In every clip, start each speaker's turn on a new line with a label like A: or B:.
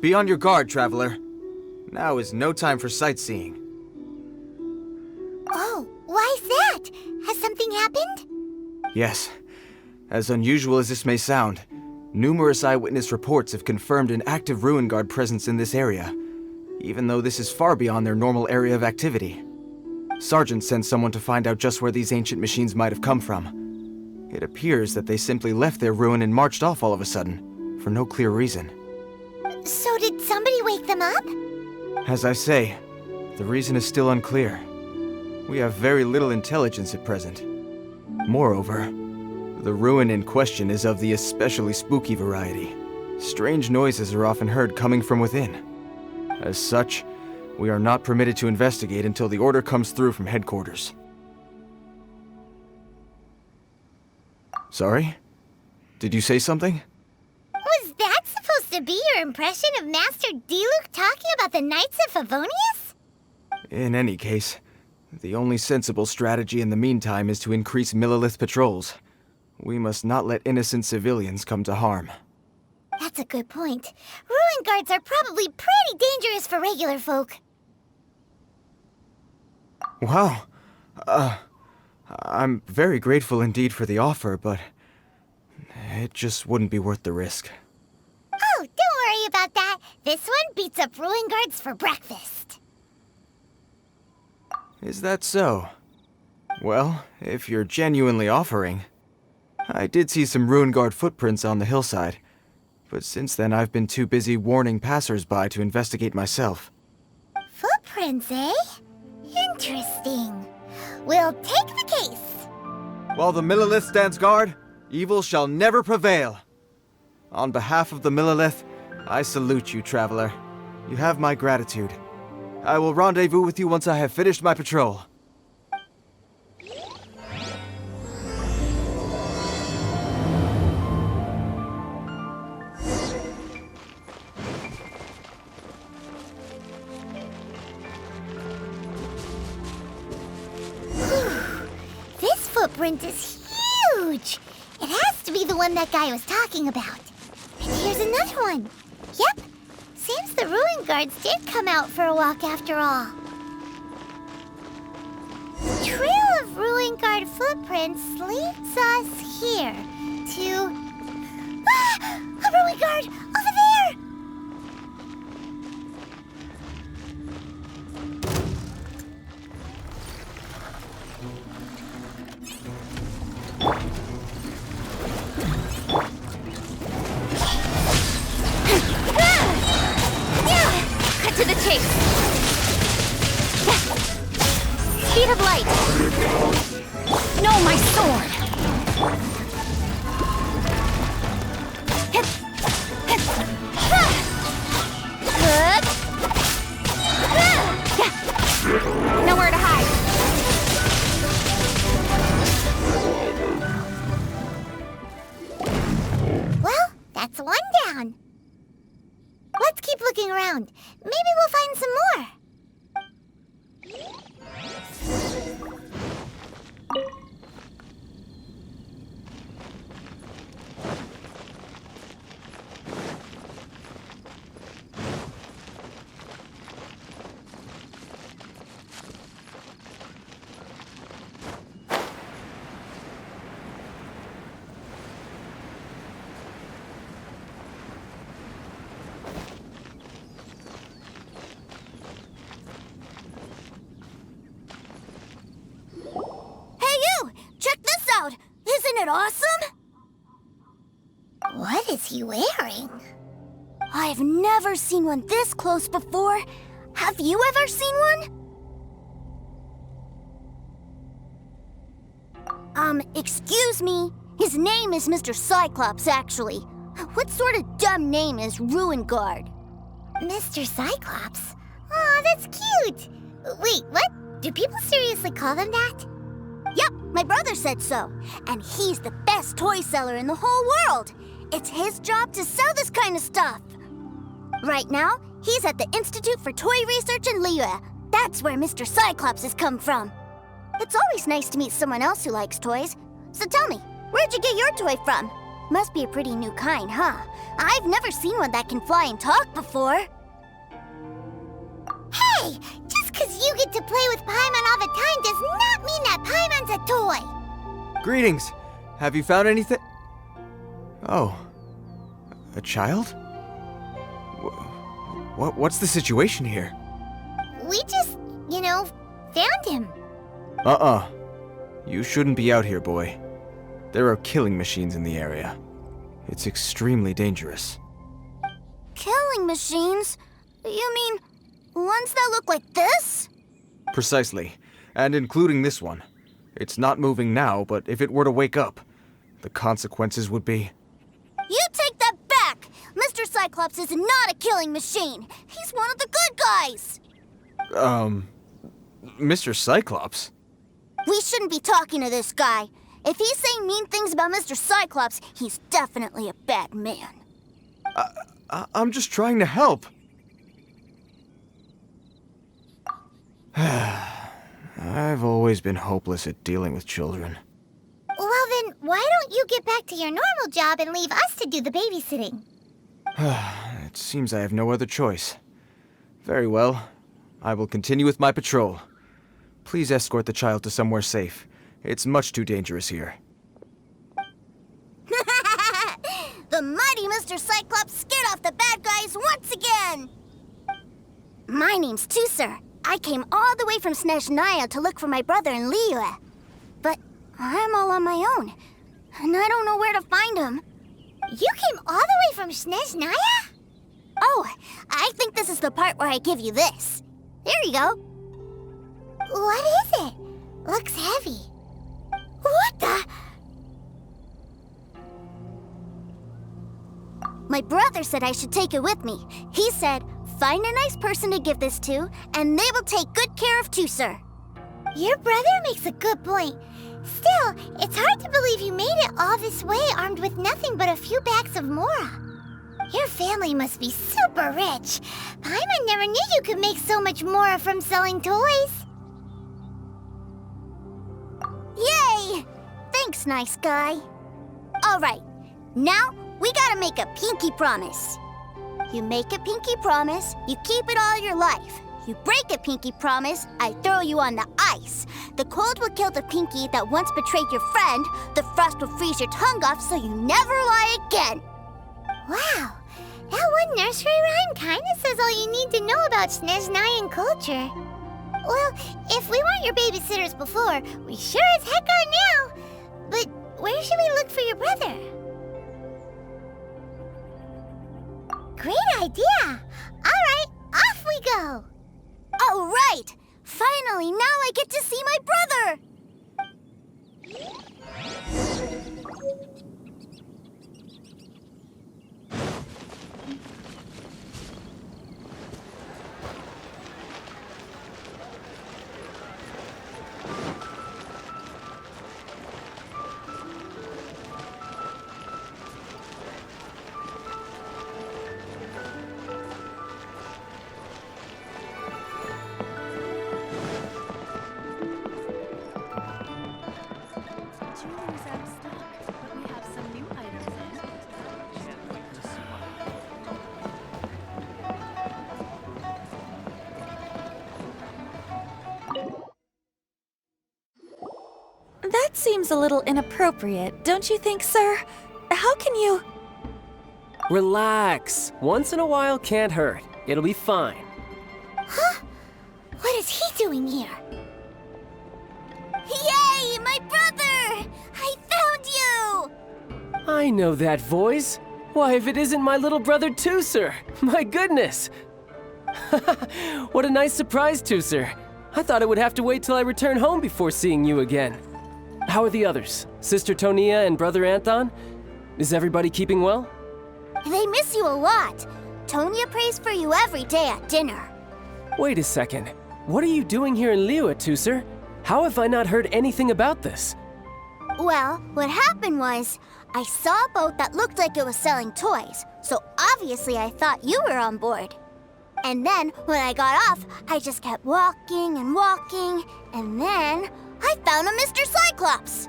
A: Be on your guard, traveler. Now is no time for sightseeing.
B: Oh, why's that? Has something happened?
A: Yes. As unusual as this may sound, numerous eyewitness reports have confirmed an active Ruin Guard presence in this area, even though this is far beyond their normal area of activity. Sergeant sent someone to find out just where these ancient machines might have come from. It appears that they simply left their ruin and marched off all of a sudden, for no clear reason.
B: So did somebody wake them up?
A: As I say, the reason is still unclear. We have very little intelligence at present. Moreover, the ruin in question is of the especially spooky variety. Strange noises are often heard coming from within. As such, we are not permitted to investigate until the order comes through from headquarters. Sorry? Did you say something?
B: Was that supposed to be your impression of Master Diluc talking about the Knights of Favonius?
A: In any case, the only sensible strategy in the meantime is to increase Millilith patrols. We must not let innocent civilians come to harm.
B: That's a good point. Ruin guards are probably pretty dangerous for regular folk.
A: Wow. I'm very grateful indeed for the offer, but it just wouldn't be worth the risk.
B: Oh, don't worry about that. This one beats up ruin guards for breakfast.
A: Is that so? Well, if you're genuinely offering. I did see some Ruin Guard footprints on the hillside, but since then I've been too busy warning passers-by to investigate myself.
B: Footprints, eh? Interesting. We'll take the case.
A: While the Millilith stands guard, evil shall never prevail. On behalf of the Millilith, I salute you, traveler. You have my gratitude. I will rendezvous with you once I have finished my patrol.
B: This footprint is huge. It has to be the one that guy was talking about. And here's another one. Yep. Seems the Ruin Guards did come out for a walk after all. The trail of Ruin Guard footprints leads us here to... Ah! A Ruin Guard! Over there!
C: Cut to the chase! Speed of light! No, my sword! Nowhere to hide!
B: Well, that's one down. Let's keep looking around. Maybe we'll find some more.
C: Isn't it awesome?
B: What is he wearing?
C: I've never seen one this close before. Have you ever seen one? Excuse me. His name is Mr. Cyclops, actually. What sort of dumb name is Ruin Guard?
B: Mr. Cyclops? Aw, that's cute. Wait, what? Do people seriously call them that?
C: Yep, my brother said so. And he's the best toy seller in the whole world. It's his job to sell this kind of stuff. Right now, he's at the Institute for Toy Research in Liyue. That's where Mr. Cyclops has come from. It's always nice to meet someone else who likes toys. So tell me, where'd you get your toy from? Must be a pretty new kind, huh? I've never seen one that can fly and talk before.
B: Hey! Just 'cause you get to play with Paimon all the time does not mean that Paimon's a toy!
A: Greetings! Have you found anything? Oh. A child? What's the situation here?
B: We just, found him.
A: You shouldn't be out here, boy. There are killing machines in the area. It's extremely dangerous.
C: Killing machines? You mean ones that look like this?
A: Precisely. And including this one. It's not moving now, but if it were to wake up, the consequences would be...
C: You take that back! Mr. Cyclops is not a killing machine. He's one of the good guys.
A: Mr. Cyclops?
C: We shouldn't be talking to this guy. If he's saying mean things about Mr. Cyclops, he's definitely a bad man.
A: I'm just trying to help. I've always been hopeless at dealing with children.
B: Well then, why don't you get back to your normal job and leave us to do the babysitting?
A: It seems I have no other choice. Very well. I will continue with my patrol. Please escort the child to somewhere safe. It's much too dangerous here.
C: The mighty Mr. Cyclops scared off the bad guys once again! My name's Tusser. I came all the way from Snezhnaya to look for my brother in Liyue. But I'm all on my own, and I don't know where to find him.
B: You came all the way from Snezhnaya?
C: Oh, I think this is the part where I give you this. Here you go.
B: What is it? Looks heavy. What the?
C: My brother said I should take it with me. He said, find a nice person to give this to, and they will take good care of Tusser.
B: Your brother makes a good point. Still, it's hard to believe you made it all this way armed with nothing but a few bags of Mora. Your family must be super rich. Paimon never knew you could make so much Mora from selling toys.
C: Yay! Thanks, nice guy. All right, now we gotta make a pinky promise. You make a pinky promise, you keep it all your life. You break a pinky promise, I throw you on the ice. The cold will kill the pinky that once betrayed your friend. The frost will freeze your tongue off so you never lie again.
B: Wow, that one nursery rhyme kinda says all you need to know about Snezhnayan culture. Well, if we weren't your babysitters before, we sure as heck are now. But where should we look for your brother? Great idea! All right, off we go!
C: All right! Finally, now I get to see my brother!
D: That seems a little inappropriate, don't you think, sir? How can you...
E: Relax. Once in a while can't hurt. It'll be fine.
B: Huh? What is he doing here?
C: Yay, my brother! I found you!
E: I know that voice. Why, if it isn't my little brother Tusser! My goodness! What a nice surprise, Tusser. I thought I would have to wait till I return home before seeing you again. How are the others? Sister Tonia and Brother Anton? Is everybody keeping well?
C: They miss you a lot. Tonia prays for you every day at dinner.
E: Wait a second. What are you doing here in Liyue, Tusser? How have I not heard anything about this?
C: Well, what happened was, I saw a boat that looked like it was selling toys, so obviously I thought you were on board. And then, when I got off, I just kept walking and walking, and then I found a Mr. Cyclops.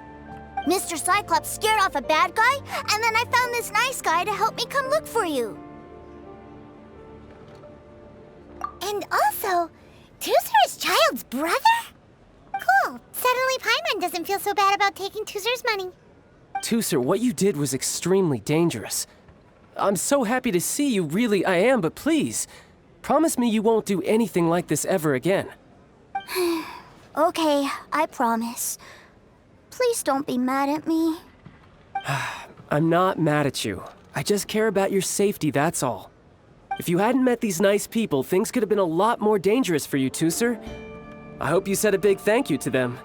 C: Mr. Cyclops scared off a bad guy, and then I found this nice guy to help me come look for you.
B: And also, Tooser is Child's brother? Cool. Suddenly Paimon doesn't feel so bad about taking Tooser's money.
E: Tooser, what you did was extremely dangerous. I'm so happy to see you, really I am, but please, promise me you won't do anything like this ever again.
C: Okay, I promise. Please don't be mad at me.
E: I'm not mad at you. I just care about your safety, that's all. If you hadn't met these nice people, things could have been a lot more dangerous for you, Tooser. I hope you said a big thank you to them.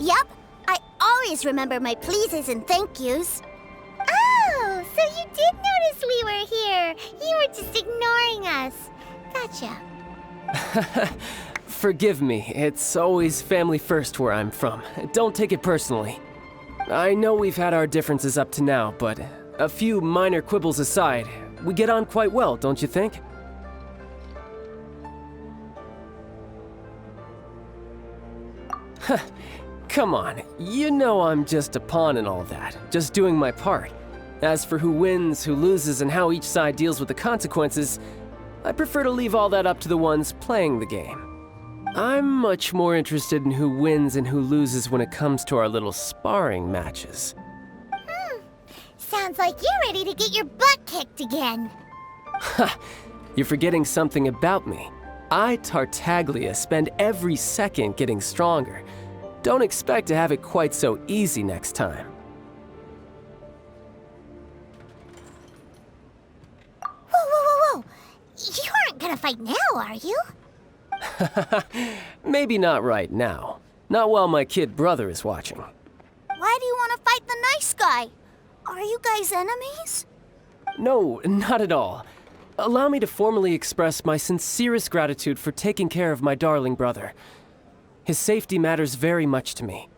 C: Yep, I always remember my pleases and thank yous.
B: Oh, so you did notice we were here. You were just ignoring us. Gotcha.
E: Forgive me, it's always family first where I'm from. Don't take it personally. I know we've had our differences up to now, but a few minor quibbles aside, we get on quite well, don't you think? Come on, you know I'm just a pawn in all that, just doing my part. As for who wins, who loses, and how each side deals with the consequences, I prefer to leave all that up to the ones playing the game. I'm much more interested in who wins and who loses when it comes to our little sparring matches.
B: Sounds like you're ready to get your butt kicked again.
E: Ha! You're forgetting something about me. I, Tartaglia, spend every second getting stronger. Don't expect to have it quite so easy next time.
B: Whoa. You aren't gonna fight now, are you?
E: Maybe not right now. Not while my kid brother is watching.
C: Why do you want to fight the nice guy? Are you guys enemies?
E: No, not at all. Allow me to formally express my sincerest gratitude for taking care of my darling brother. His safety matters very much to me.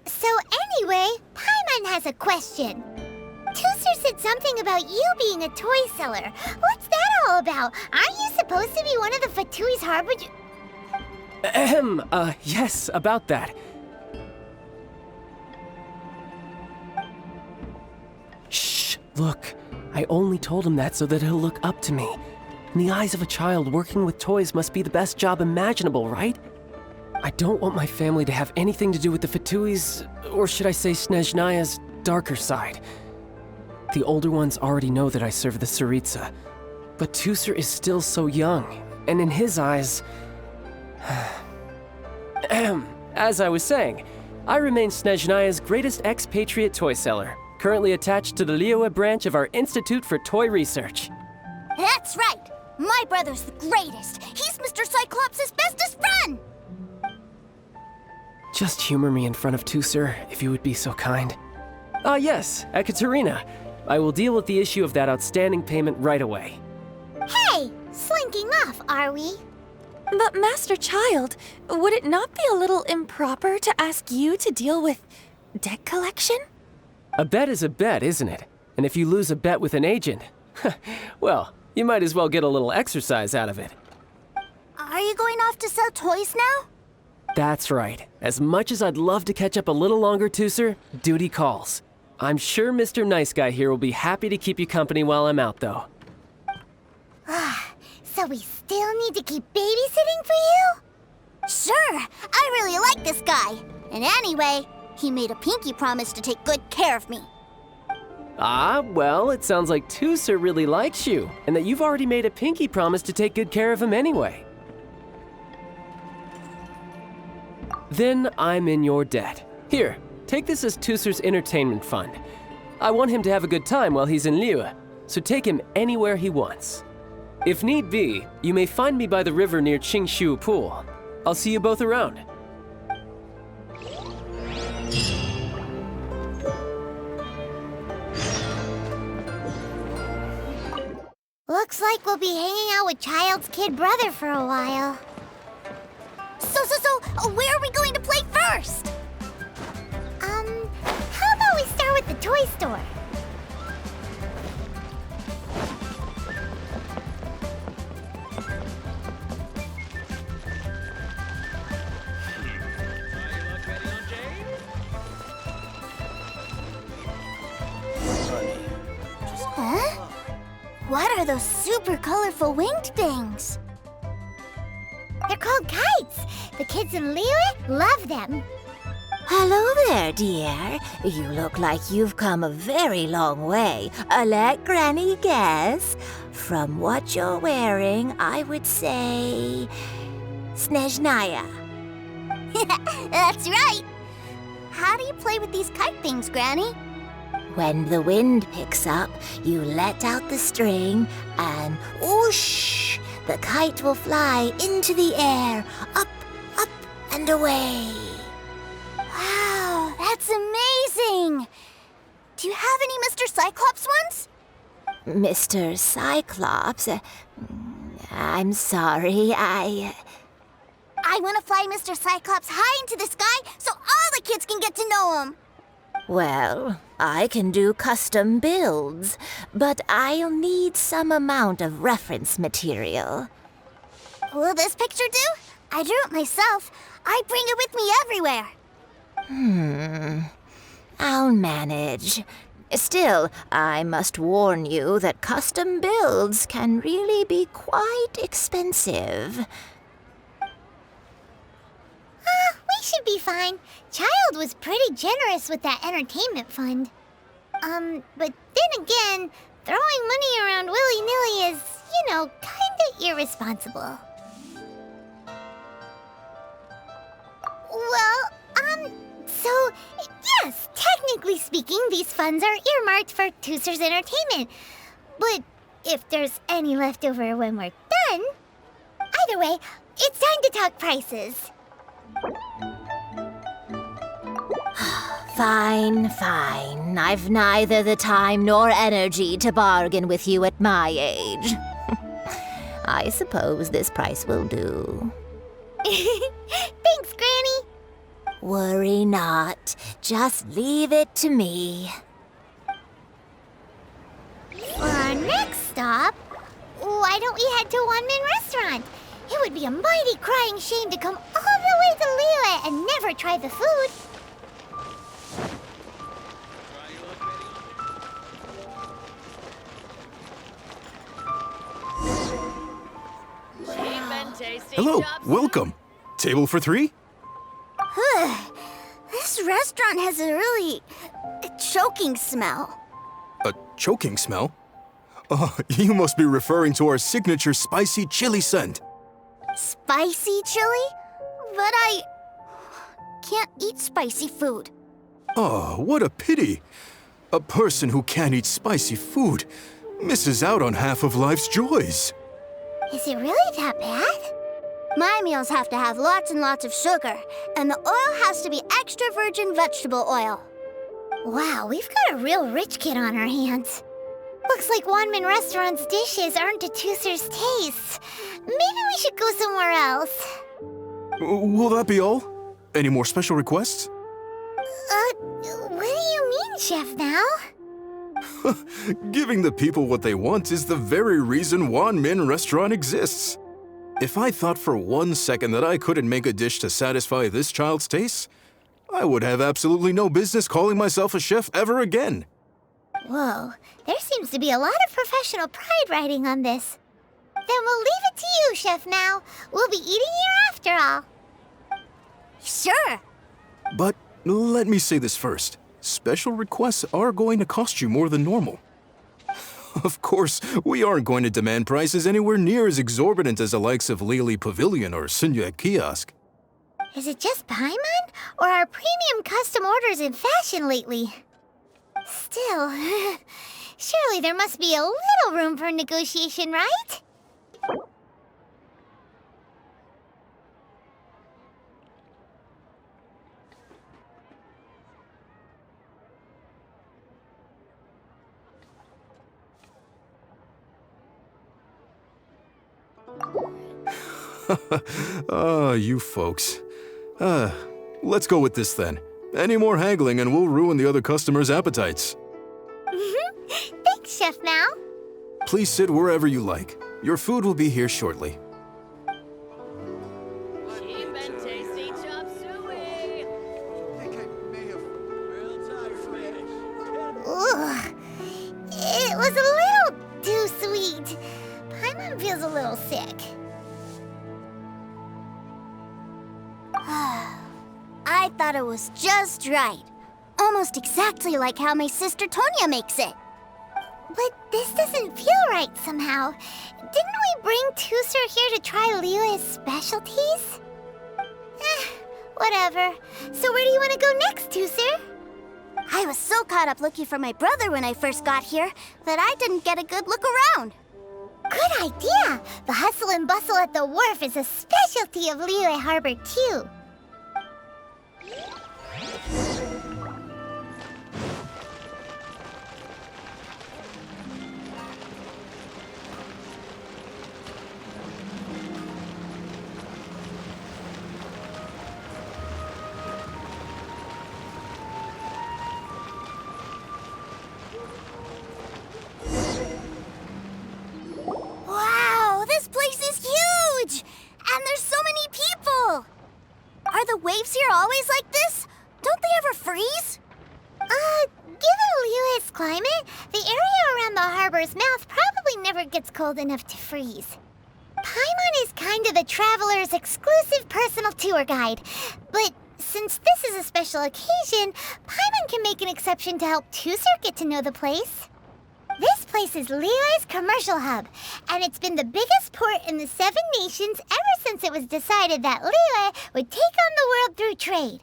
B: So anyway, Paimon has a question. Tooser said something about you being a toy seller. What's that all about? Aren't you supposed to be one of the Fatui's harbinger?
E: Yes, about that. Shh, look. I only told him that so that he'll look up to me. In the eyes of a child, working with toys must be the best job imaginable, right? I don't want my family to have anything to do with the Fatui's, or should I say Snezhnaya's, darker side. The older ones already know that I serve the Tsaritsa, but Tooser is still so young, and in his eyes... As I was saying, I remain Snezhnaya's greatest expatriate toy seller, currently attached to the Liyue branch of our Institute for Toy Research.
C: That's right! My brother's the greatest! He's Mr. Cyclops' bestest friend!
E: Just humor me in front of Tooser, if you would be so kind. Ah yes, Ekaterina. I will deal with the issue of that outstanding payment right away.
B: Hey, slinking off, are we?
D: But Master Child, would it not be a little improper to ask you to deal with debt collection?
E: A bet is a bet, isn't it? And if you lose a bet with an agent, well, you might as well get a little exercise out of it.
C: Are you going off to sell toys now?
E: That's right. As much as I'd love to catch up a little longer, Tooser, duty calls. I'm sure Mr. Nice Guy here will be happy to keep you company while I'm out, though.
B: So we still need to keep babysitting for you?
C: Sure, I really like this guy. And anyway, he made a pinky promise to take good care of me.
E: Ah, well, it sounds like Tooser really likes you, and that you've already made a pinky promise to take good care of him anyway. Then I'm in your debt. Here, take this as Tooser's entertainment fund. I want him to have a good time while he's in Liyue, so take him anywhere he wants. If need be, you may find me by the river near Qingshu Pool. I'll see you both around.
B: Looks like we'll be hanging out with Child's kid brother for a while.
C: So, where are we going to play first?
B: How about we start with the toy store?
C: are those super colorful winged things?
B: They're called kites. The kids in Liyue love them.
F: Hello there, dear. You look like you've come a very long way. Let Granny guess. From what you're wearing, I would say... Snezhnaya.
C: That's right. How do you play with these kite things, Granny?
F: When the wind picks up, you let out the string and whoosh! The kite will fly into the air, up, up, and away.
C: Wow, that's amazing! Do you have any Mr. Cyclops ones?
F: Mr. Cyclops? I'm sorry,
C: I want to fly Mr. Cyclops high into the sky so all the kids can get to know him.
F: Well, I can do custom builds, but I'll need some amount of reference material.
C: Will this picture do? I drew it myself. I bring it with me everywhere.
F: I'll manage. Still, I must warn you that custom builds can really be quite expensive.
B: We should be fine. Child was pretty generous with that entertainment fund. But then again, throwing money around willy-nilly is, kinda irresponsible. Well, so, yes, technically speaking, these funds are earmarked for Tooser's entertainment. But if there's any left over when we're done... Either way, it's time to talk prices.
F: Fine, fine. I've neither the time nor energy to bargain with you at my age. I suppose this price will do.
B: Thanks, Granny.
F: Worry not. Just leave it to me.
B: For our next stop, why don't we head to One-Man Restaurant? It would be a mighty crying shame to come all the way to Liyue and never try the food.
G: Hello, welcome. Table for 3?
C: This restaurant has a really choking smell.
G: A choking smell? Oh, you must be referring to our signature spicy chili scent.
C: Spicy chili? But I can't eat spicy food.
G: Oh, what a pity. A person who can't eat spicy food misses out on half of life's joys.
B: Is it really that bad?
C: My meals have to have lots and lots of sugar, and the oil has to be extra virgin vegetable oil.
B: Wow, we've got a real rich kid on our hands. Looks like One-Man Restaurant's dishes aren't to Tooser's tastes. Maybe we should go somewhere else.
G: Will that be all? Any more special requests?
B: What do you mean, Chef Now?
G: Giving the people what they want is the very reason One-Man Restaurant exists. If I thought for 1 second that I couldn't make a dish to satisfy this child's tastes, I would have absolutely no business calling myself a chef ever again.
B: Whoa, there seems to be a lot of professional pride riding on this. Then we'll leave it to you, Chef Now. We'll be eating here after all.
C: Sure.
G: But let me say this first. Special requests are going to cost you more than normal. Of course, we aren't going to demand prices anywhere near as exorbitant as the likes of Lily Pavilion or Sunya Kiosk.
B: Is it just Paimon, or are premium custom orders in fashion lately? Still, surely there must be a little room for negotiation, right?
G: You folks. Let's go with this then. Any more haggling and we'll ruin the other customers' appetites.
B: Thanks, Chef Now.
G: Please sit wherever you like. Your food will be here shortly.
H: Cheap and tasty chop suey.
B: Ugh, it was a little too sweet.
C: I thought it was just right. Almost exactly like how my sister Tonya makes it.
B: But this doesn't feel right somehow. Didn't we bring Tusser here to try Liyue's specialties? Whatever. So where do you want to go next, Tusser?
C: I was so caught up looking for my brother when I first got here that I didn't get a good look around.
B: Good idea! The hustle and bustle at the wharf is a specialty of Liyue Harbor, too.
C: Wow, this place is huge! And there's so many people! Are the waves here always like this? Don't they ever freeze?
B: Given Liyue's climate, the area around the harbor's mouth probably never gets cold enough to freeze. Paimon is kind of the traveler's exclusive personal tour guide, but since this is a special occasion, Paimon can make an exception to help Tusser get to know the place. This place is Liyue's commercial hub, and it's been the biggest port in the 7 nations ever since it was decided that Liyue would take on the world through trade.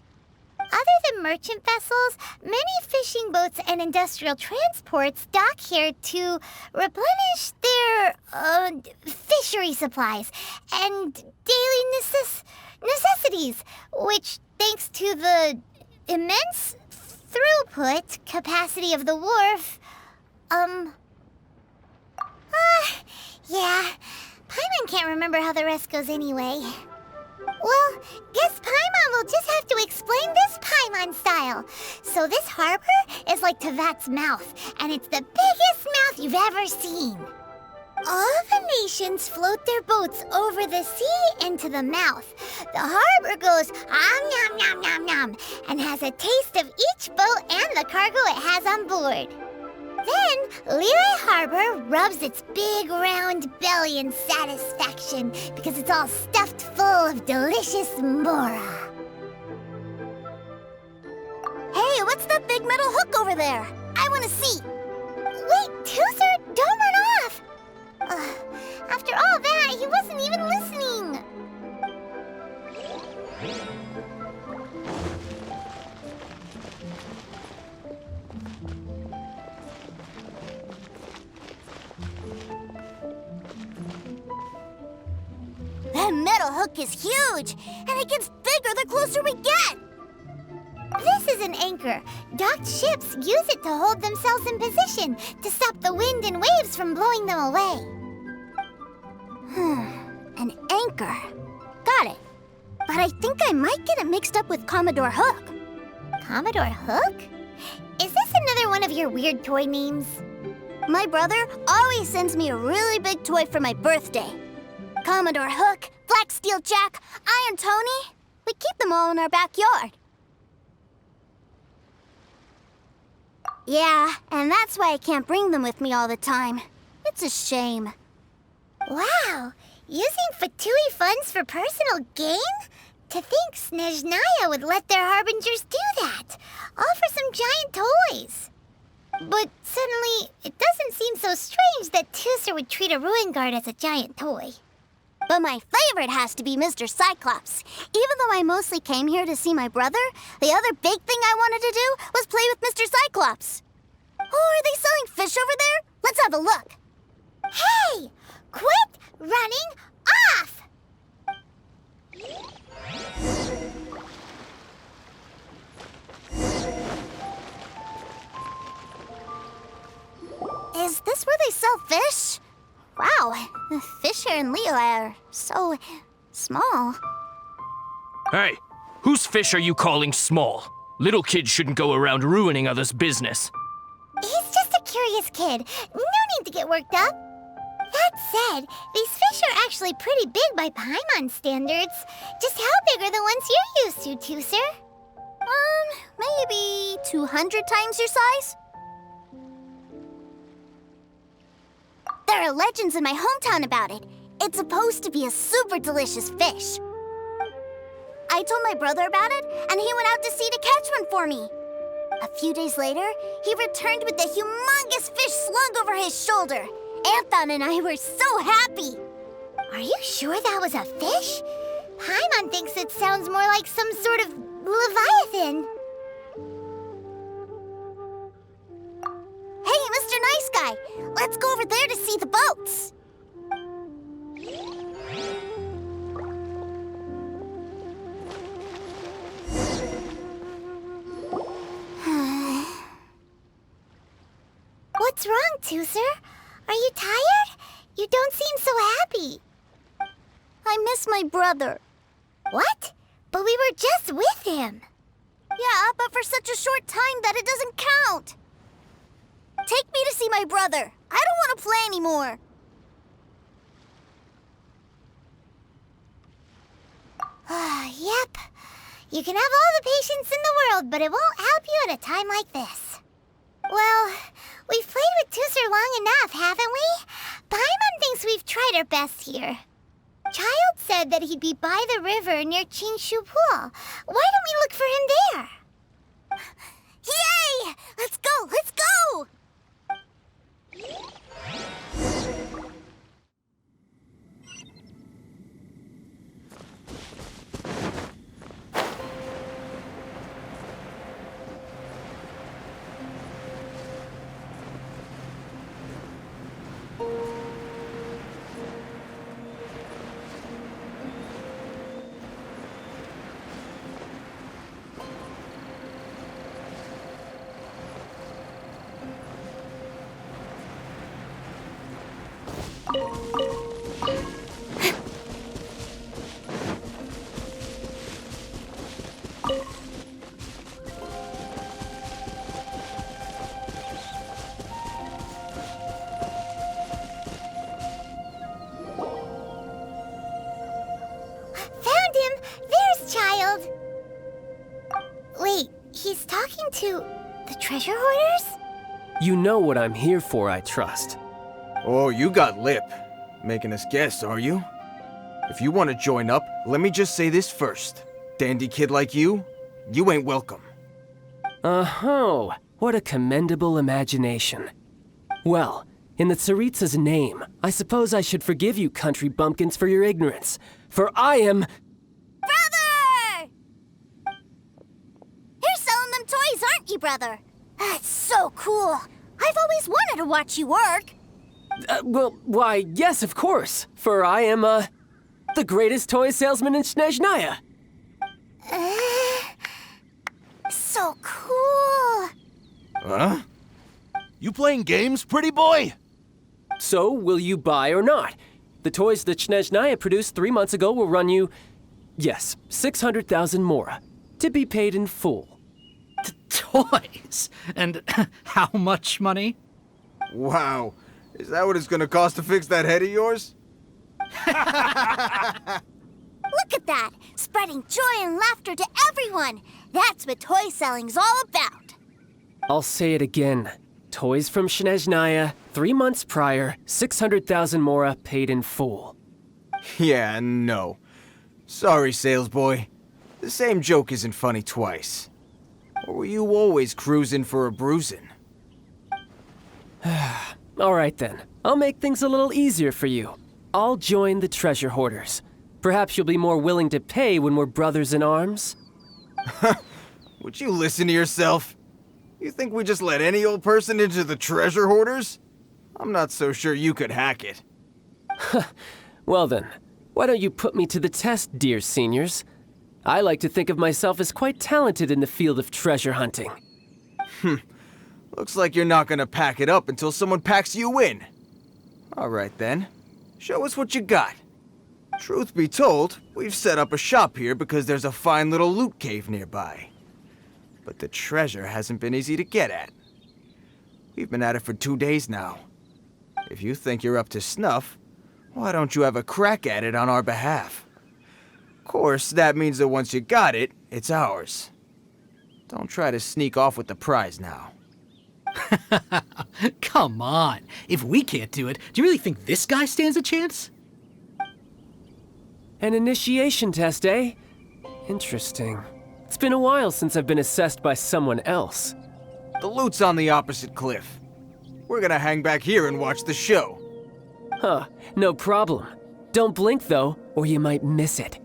B: Other than merchant vessels, many fishing boats and industrial transports dock here to replenish their fishery supplies and daily necessities, which, thanks to the immense throughput capacity of the wharf, yeah. Paimon can't remember how the rest goes anyway. Well, guess Paimon will just have to explain this Paimon style. So this harbor is like Tevat's mouth, and it's the biggest mouth you've ever seen. All the nations float their boats over the sea into the mouth. The harbor goes nom nom nom nom and has a taste of each boat and the cargo it has on board. Then, Liyue Harbor rubs its big round belly in satisfaction because it's all stuffed full of delicious mora.
C: Hey, what's that big metal hook over there? I want to see.
B: Wait, Tusser, don't run off! After all that, he wasn't even listening.
C: That metal hook is huge, and it gets bigger the closer we get.
B: This is an anchor. Docked ships use it to hold themselves in position to stop the wind and waves from blowing them away.
C: An anchor. Got it. But I think I might get it mixed up with Commodore Hook.
B: Commodore Hook? Is this another one of your weird toy names?
C: My brother always sends me a really big toy for my birthday. Commodore Hook, Black Steel Jack, Iron Tony. We keep them all in our backyard. Yeah, and that's why I can't bring them with me all the time. It's a shame.
B: Wow! Using Fatui funds for personal gain? To think Snezhnaya would let their harbingers do that, all for some giant toys. But suddenly, it doesn't seem so strange that Tusser would treat a ruin guard as a giant toy.
C: But my favorite has to be Mr. Cyclops. Even though I mostly came here to see my brother, the other big thing I wanted to do was play with Mr. Cyclops. Oh, are they selling fish over there? Let's have a look.
B: Hey! Quit running off!
C: Is this where they sell fish? Wow, the fish here in Liyue are so small.
I: Hey, whose fish are you calling small? Little kids shouldn't go around ruining others' business.
B: He's just a curious kid. No need to get worked up. That said, these fish are actually pretty big by Paimon standards. Just how big are the ones you're used to, Tusser?
C: Maybe 200 times your size? There are legends in my hometown about it. It's supposed to be a super delicious fish. I I told my brother about it, and he went out to sea to catch one for me. A few days later, he returned with a humongous fish slung over his shoulder. Anton and I were so happy.
B: Are you sure that was a fish? Paimon thinks it sounds more like some sort of leviathan.
C: Hey, Mr. Nice Guy, let's go over there to see the boats.
B: What's wrong, Tooser? Are you tired? You don't seem so happy.
C: I miss my brother.
B: What? But we were just with him.
C: Yeah, but for such a short time that it doesn't count. Take me to see my brother. I don't want to play anymore.
B: Yep. You can have all the patience in the world, but it won't help you at a time like this. Well, we've played with Tooser long enough, haven't we? Paimon thinks we've tried our best here. Child said that he'd be by the river near Qingshu Pool. Why don't we look for him there?
C: Yay! Let's go! Let's go!
B: Found him! There's Child! Wait, he's talking to the treasure hoarders?
E: You know what I'm here for, I trust.
A: Oh, you got lip. Making us guess, are you? If you want to join up, let me just say this first. Dandy kid like you ain't welcome.
E: Oh, what a commendable imagination. Well, in the Tsaritsa's name, I suppose I should forgive you country bumpkins for your ignorance, for I am...
C: Brother! You're selling them toys, aren't you, brother? That's so cool. I've always wanted to watch you work.
E: Well, why, yes, of course, for I am, the greatest toy salesman in Snezhnaya.
C: So cool.
J: Huh? You playing games, pretty boy?
E: So, will you buy or not? The toys that Snezhnaya produced 3 months ago will run you, yes, 600,000 mora, to be paid in full.
K: Toys? And how much money?
A: Wow. Is that what it's gonna cost to fix that head of yours?
C: Look at that! Spreading joy and laughter to everyone! That's what toy selling's all about!
E: I'll say it again. Toys from Snezhnaya, 3 months prior, 600,000 mora paid in full.
A: Yeah, no. Sorry, sales boy. The same joke isn't funny twice. Or were you always cruising for a bruising?
E: All right then, I'll make things a little easier for you. I'll join the treasure hoarders. Perhaps you'll be more willing to pay when we're brothers in arms?
A: Would you listen to yourself? You think we just let any old person into the treasure hoarders? I'm not so sure you could hack it.
E: Well then, why don't you put me to the test, dear seniors? I like to think of myself as quite talented in the field of treasure hunting.
A: Looks like you're not gonna pack it up until someone packs you in. All right then, show us what you got. Truth be told, we've set up a shop here because there's a fine little loot cave nearby. But the treasure hasn't been easy to get at. We've been at it for 2 days now. If you think you're up to snuff, why don't you have a crack at it on our behalf? Of course, that means that once you got it, it's ours. Don't try to sneak off with the prize now.
K: Come on. If we can't do it, do you really think this guy stands a chance?
E: An initiation test, eh? Interesting. It's been a while since I've been assessed by someone else.
A: The loot's on the opposite cliff. We're gonna hang back here and watch the show.
E: Huh, no problem. Don't blink though, or you might miss it.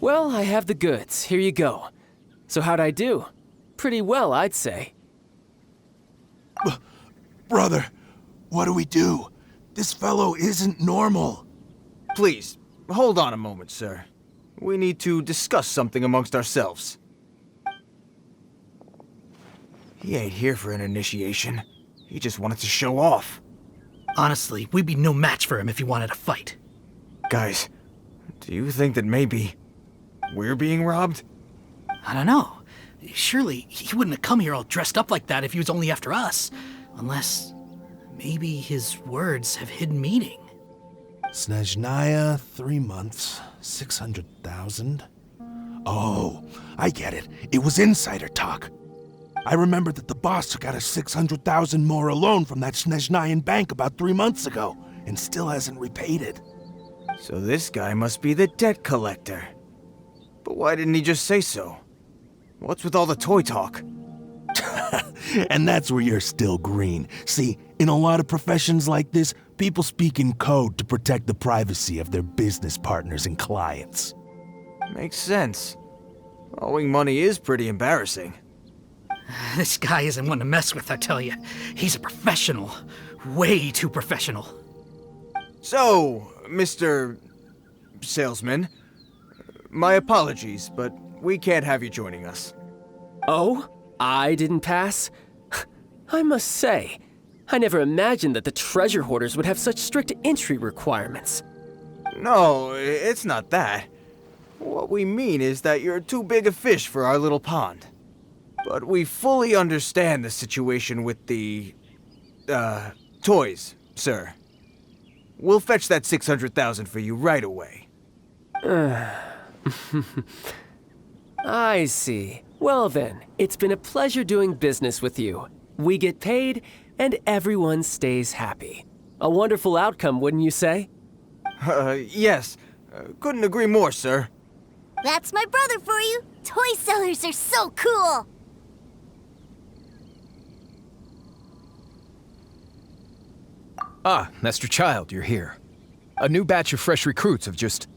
E: Well, I have the goods. Here you go. So how'd I do? Pretty well, I'd say.
J: Brother, what do we do? This fellow isn't normal.
A: Please, hold on a moment, sir. We need to discuss something amongst ourselves. He ain't here for an initiation. He just wanted to show off.
K: Honestly, we'd be no match for him if he wanted to fight.
A: Guys, do you think that maybe we're being robbed?
K: I don't know. Surely he wouldn't have come here all dressed up like that if he was only after us. Unless maybe his words have hidden meaning.
J: Snezhnaya, 3 months, 600,000. Oh, I get it. It was insider talk. I remember that the boss took out a 600,000 more loan from that Snezhnayan bank about 3 months ago, and still hasn't repaid it.
A: So this guy must be the debt collector. But why didn't he just say so? What's with all the toy talk?
J: And that's where you're still green. See, in a lot of professions like this, people speak in code to protect the privacy of their business partners and clients.
A: Makes sense. Owing money is pretty embarrassing.
K: This guy isn't one to mess with, I tell you. He's a professional. Way too professional.
A: So, Mr. Salesman, my apologies, but we can't have you joining us.
E: Oh? I didn't pass? I must say, I never imagined that the treasure hoarders would have such strict entry requirements.
A: No, it's not that. What we mean is that you're too big a fish for our little pond. But we fully understand the situation with the, toys, sir. We'll fetch that 600,000 for you right away.
E: I see. Well then, it's been a pleasure doing business with you. We get paid, and everyone stays happy. A wonderful outcome, wouldn't you say?
A: Yes. Couldn't agree more, sir.
C: That's my brother for you. Toy sellers are so cool.
L: Ah, Master Child, you're here. A new batch of fresh recruits have just...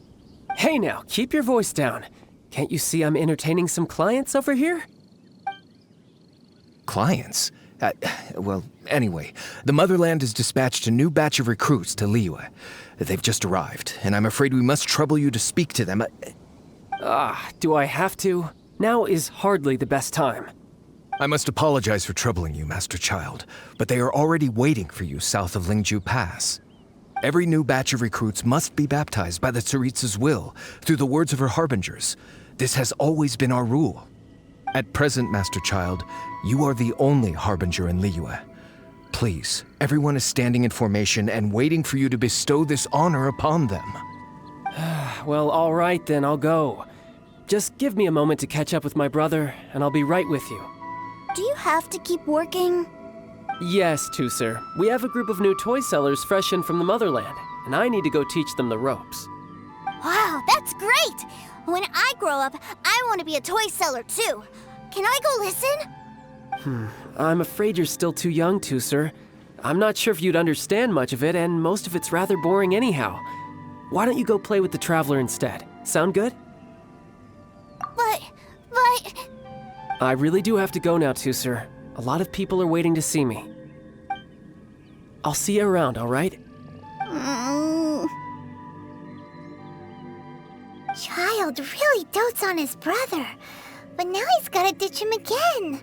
E: Hey now, keep your voice down. Can't you see I'm entertaining some clients over here?
L: Clients? Well, anyway, the Motherland has dispatched a new batch of recruits to Liyue. They've just arrived, and I'm afraid we must trouble you to speak to them.
E: Do I have to? Now is hardly the best time.
L: I must apologize for troubling you, Master Child, but they are already waiting for you south of Lingju Pass. Every new batch of recruits must be baptized by the Tsaritsa's will, through the words of her harbingers. This has always been our rule. At present, Master Child, you are the only harbinger in Liyue. Please, everyone is standing in formation and waiting for you to bestow this honor upon them.
E: Well, all right then, I'll go. Just give me a moment to catch up with my brother, and I'll be right with you.
C: Do you have to keep working?
E: Yes, Tusser. We have a group of new toy sellers fresh in from the Motherland, and I need to go teach them the ropes.
C: Wow, that's great! When I grow up, I want to be a toy seller too. Can I go listen?
E: I'm afraid you're still too young to, sir. I'm not sure if you'd understand much of it, and most of it's rather boring anyhow. Why don't you go play with the Traveler instead? Sound good?
C: But...
E: I really do have to go now, too, sir. A lot of people are waiting to see me. I'll see you around, all right?
B: Child really dotes on his brother, but now he's gotta ditch him again.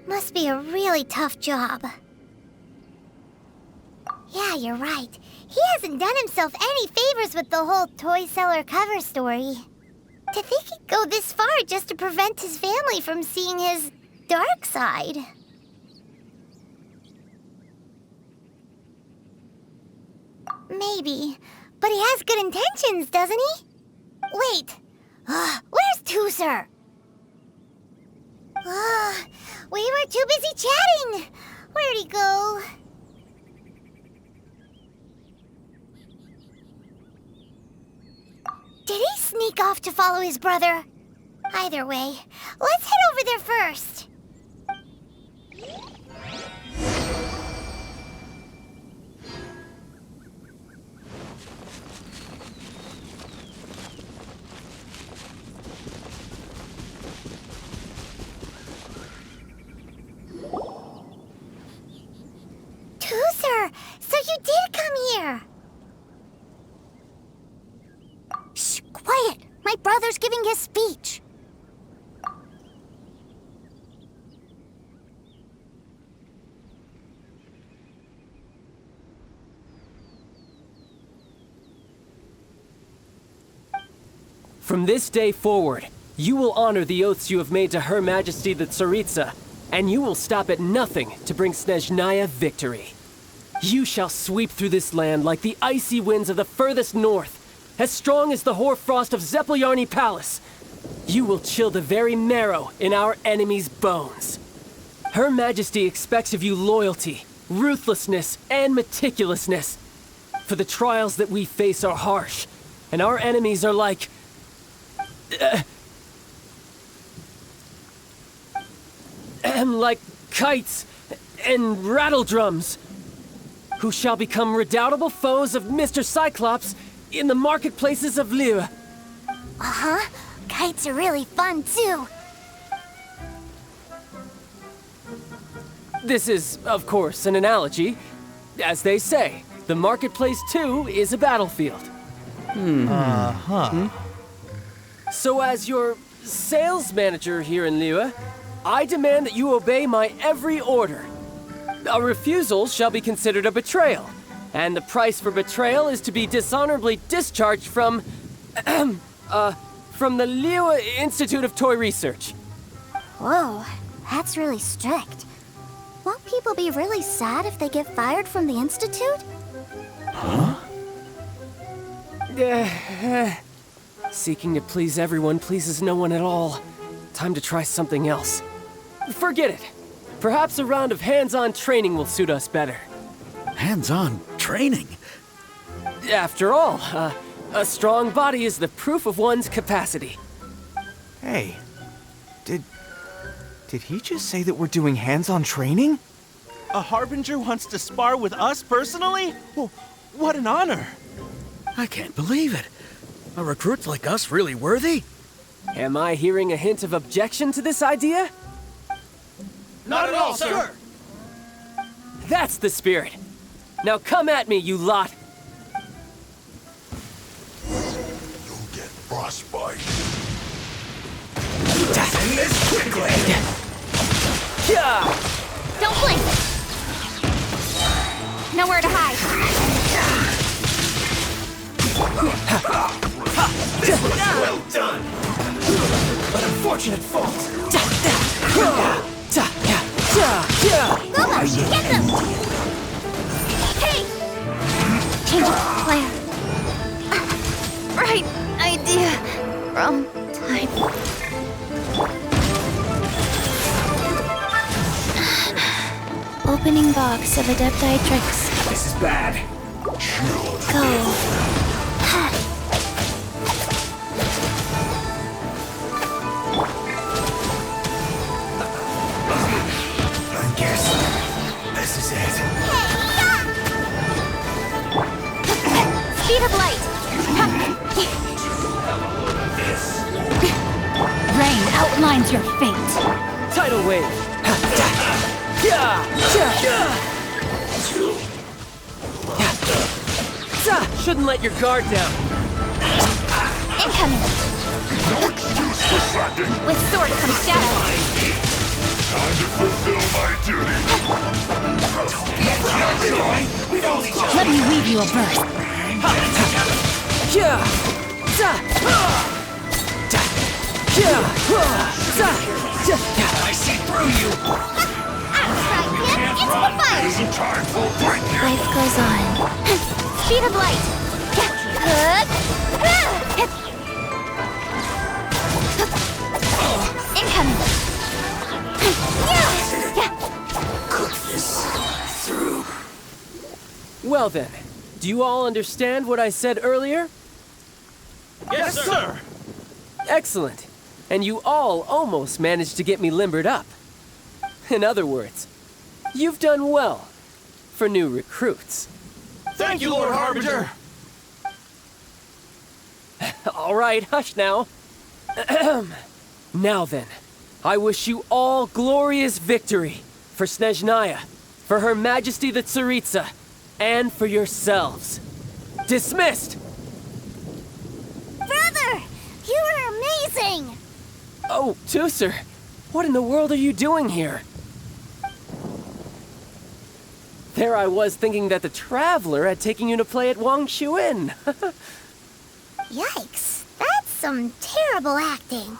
B: Must be a really tough job. Yeah, you're right. He hasn't done himself any favors with the whole toy seller cover story. To think he'd go this far just to prevent his family from seeing his dark side. Maybe, but he has good intentions, doesn't he? Wait, where's Tooser? We were too busy chatting. Where'd he go? Did he sneak off to follow his brother? Either way, let's head over there first. Tooser, so you did come here.
C: Shh, quiet! My brother's giving his speech.
E: From this day forward, you will honor the oaths you have made to Her Majesty the Tsaritsa, and you will stop at nothing to bring Snezhnaya victory. You shall sweep through this land like the icy winds of the furthest north, as strong as the hoarfrost of Zeppeljärni Palace. You will chill the very marrow in our enemies' bones. Her Majesty expects of you loyalty, ruthlessness, and meticulousness. For the trials that we face are harsh, and our enemies are like... like kites and rattle drums, who shall become redoubtable foes of Mr. Cyclops in the marketplaces of Liyue.
C: Kites are really fun, too.
E: This is, of course, an analogy. As they say, the marketplace, too, is a battlefield. So as your sales manager here in Liyue, I demand that you obey my every order. A refusal shall be considered a betrayal, and the price for betrayal is to be dishonorably discharged from the Liyue Institute of Toy Research.
C: Whoa, that's really strict. Won't people be really sad if they get fired from the Institute?
E: Seeking to please everyone pleases no one at all. Time to try something else. Forget it. Perhaps a round of hands-on training will suit us better.
K: Hands-on training?
E: After all, a strong body is the proof of one's capacity.
A: Hey, did he just say that we're doing hands-on training?
M: A Harbinger wants to spar with us personally? Well, what an honor!
K: I can't believe it. Are recruits like us really worthy?
E: Am I hearing a hint of objection to this idea?
M: Not at all, sir!
E: That's the spirit. Now come at me, you lot.
J: You'll get frostbite.
M: End this quickly!
C: Don't blink! Nowhere to hide.
M: This was well done! An unfortunate fault!
C: Glava, get them! Hey! Change of plan. Right idea. Wrong time. Opening box of Adepti tricks.
M: This is bad.
C: Go.
N: outlines your fate.
E: Tidal wave. Shouldn't let your guard down.
B: Incoming. With sword comes shadow.
O: Time to fulfill my duty.
N: Let me weave you a verse.
O: I see through you.
B: Into the fight.
O: Isn't time for breakthrough.
B: Life goes on. Speed of light. Incoming.
O: Cook this through.
E: Well then, do you all understand what I said earlier?
M: Yes, sir.
E: Excellent. And you all almost managed to get me limbered up. In other words, you've done well for new recruits.
M: Thank you, Lord Harbinger.
E: All right, hush now. Now then, I wish you all glorious victory for Snezhnaya, for Her Majesty the Tsaritsa, and for yourselves. Dismissed!
C: Brother! You are amazing!
E: Oh, Tusser, what in the world are you doing here? There I was thinking that the Traveler had taken you to play at Wang Xuan.
B: Yikes. That's some terrible acting.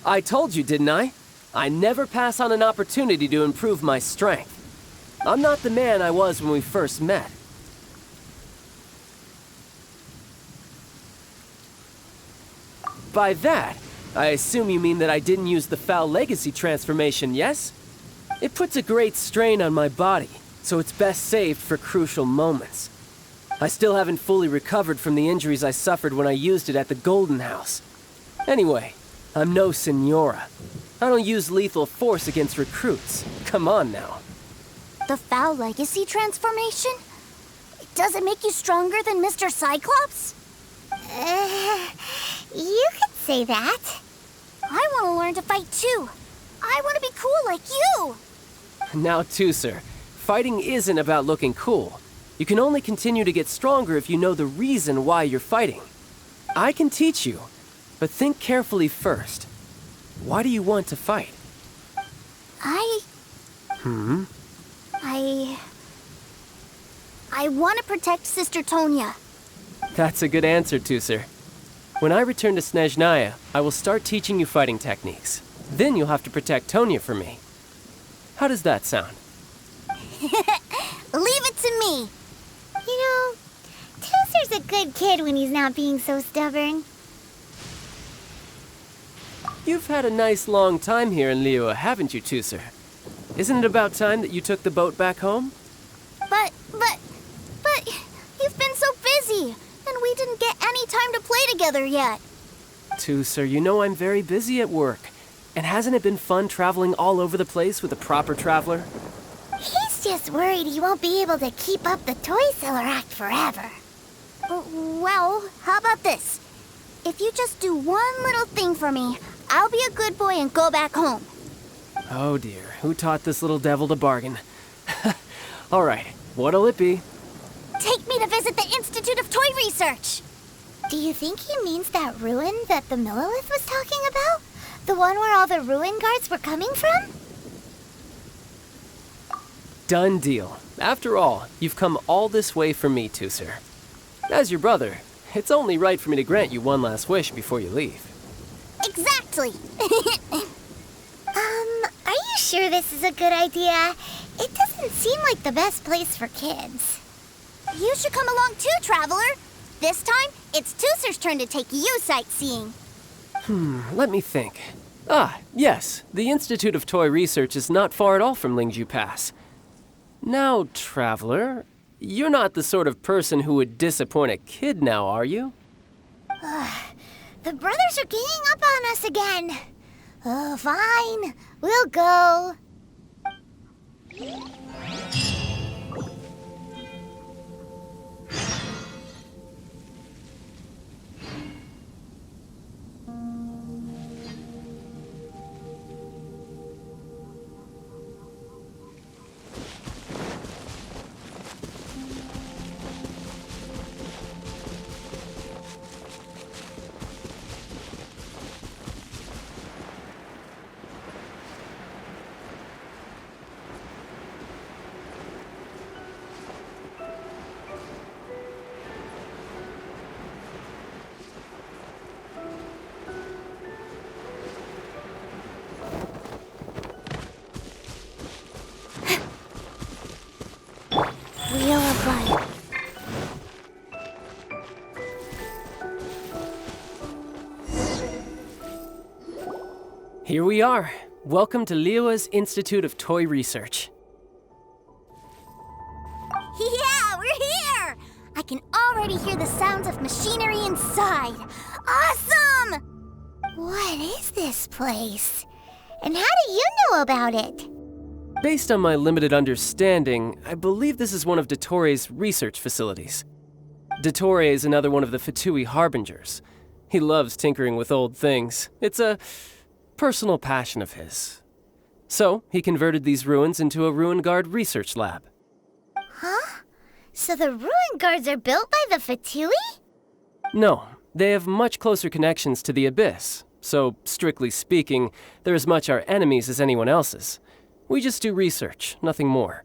E: I told you, didn't I? I never pass on an opportunity to improve my strength. I'm not the man I was when we first met. By that, I assume you mean that I didn't use the Foul Legacy transformation, yes? It puts a great strain on my body, so it's best saved for crucial moments. I still haven't fully recovered from the injuries I suffered when I used it at the Golden House. Anyway, I'm no Senora. I don't use lethal force against recruits. Come on now.
C: The Foul Legacy transformation? Does it make you stronger than Mr. Cyclops?
B: You could say that.
C: I want to learn to fight too. I want to be cool like you.
E: Now, Tusser, fighting isn't about looking cool. You can only continue to get stronger if you know the reason why you're fighting. I can teach you, but think carefully first. Why do you want to fight?
C: I want to protect Sister Tonya.
E: That's a good answer, Tusser. When I return to Snezhnaya, I will start teaching you fighting techniques. Then you'll have to protect Tonya for me. How does that sound?
C: Leave it to me.
B: You know, Tusser's a good kid when he's not being so stubborn.
E: You've had a nice long time here in Liyue, haven't you, Tusser? Isn't it about time that you took the boat back home?
C: But you've been so busy, and we didn't get any time to play together yet.
E: Tusser, you know I'm very busy at work. And hasn't it been fun traveling all over the place with a proper traveler?
B: He's just worried he won't be able to keep up the toy seller act forever.
C: Well, how about this? If you just do one little thing for me, I'll be a good boy and go back home.
E: Oh dear, who taught this little devil to bargain? All right, what'll it be?
C: Take me to visit the Institute of Toy Research.
B: Do you think he means that ruin that the Millilith was talking about? The one where all the ruin guards were coming from?
E: Done deal. After all, you've come all this way for me, Tusser. As your brother, it's only right for me to grant you one last wish before you leave.
C: Exactly.
B: Are you sure this is a good idea? It doesn't seem like the best place for kids.
C: You should come along too, Traveler. This time, it's Tusser's turn to take you sightseeing.
E: Let me think. Ah, yes, the Institute of Toy Research is not far at all from Lingju Pass. Now, Traveler, you're not the sort of person who would disappoint a kid now, are you?
B: The brothers are ganging up on us again. Oh, fine. We'll go.
E: Here we are. Welcome to Liyue's Institute of Toy Research.
C: Yeah, we're here! I can already hear the sounds of machinery inside. Awesome!
B: What is this place? And how do you know about it?
E: Based on my limited understanding, I believe this is one of Dottoro's research facilities. Dottore is another one of the Fatui Harbingers. He loves tinkering with old things. It's a personal passion of his. So, he converted these ruins into a Ruin Guard research lab.
B: Huh? So the ruin guards are built by the Fatui?
E: No, they have much closer connections to the Abyss. So, strictly speaking, they're as much our enemies as anyone else's. We just do research, nothing more.